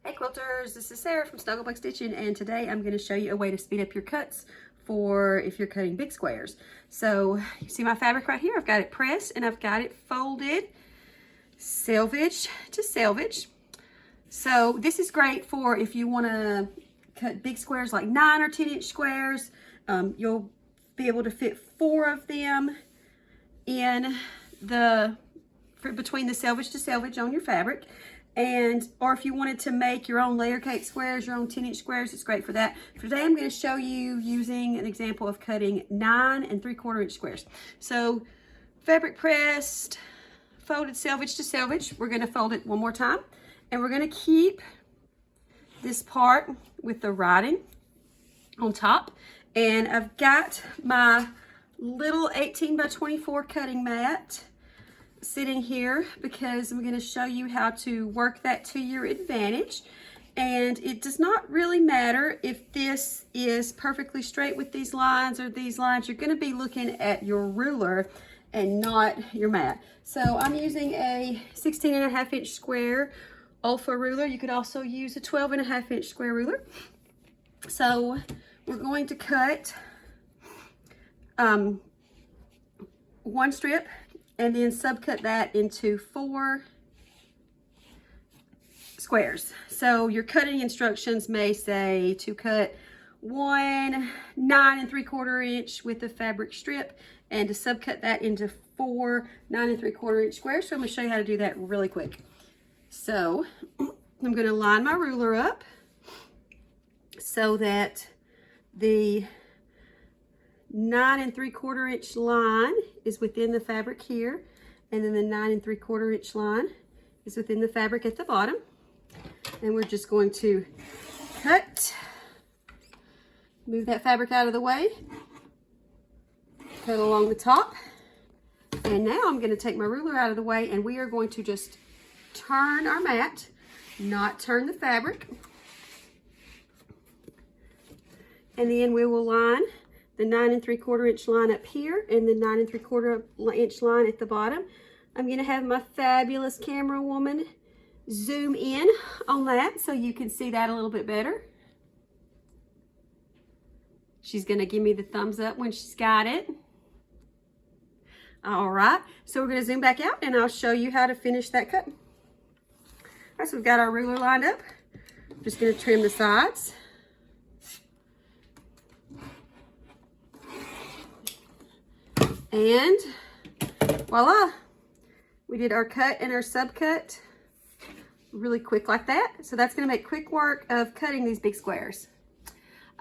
Hey quilters, this is Sarah from Snugglebug Stitching, and today I'm going to show you a way to speed up your cuts for if you're cutting big squares. So you see my fabric right here, I've got it pressed and I've got it folded selvage to selvage. So this is great for if you want to cut big squares like 9 or 10 inch squares. You'll be able to fit 4 of them in between the selvage to selvage on your fabric. Or if you wanted to make your own layer cake squares, your own 10 inch squares, it's great for that. Today I'm going to show you using an example of cutting 9 3/4 inch squares. So fabric pressed, folded selvage to selvage. We're going to fold it one more time, and we're going to keep this part with the writing on top. And I've got my little 18 by 24 cutting mat sitting here because I'm going to show you how to work that to your advantage. And it does not really matter if this is perfectly straight with these lines or these lines. You're going to be looking at your ruler and not your mat. So I'm using a 16.5 inch square Olfa ruler. You could also use a 12.5 inch square ruler. So we're going to cut one strip and then subcut that into 4 squares. So your cutting instructions may say to cut one 9 3/4 inch with a fabric strip and to subcut that into 4 9 3/4 inch squares. So I'm going to show you how to do that really quick. So I'm going to line my ruler up so that the 9 3/4 inch line is within the fabric here, and then the 9 3/4 inch line is within the fabric at the bottom. And we're just going to cut, move that fabric out of the way, cut along the top. And now I'm going to take my ruler out of the way, and we are going to just turn our mat, not turn the fabric. And then we will line the 9 3/4 inch line up here and the 9 3/4 inch line at the bottom. I'm going to have my fabulous camera woman zoom in on that so you can see that a little bit better. She's going to give me the thumbs up when she's got it. All right, so we're going to zoom back out and I'll show you how to finish that cut. All right, so we've got our ruler lined up. I'm just going to trim the sides. And voila, we did our cut and our subcut really quick like that. So that's going to make quick work of cutting these big squares.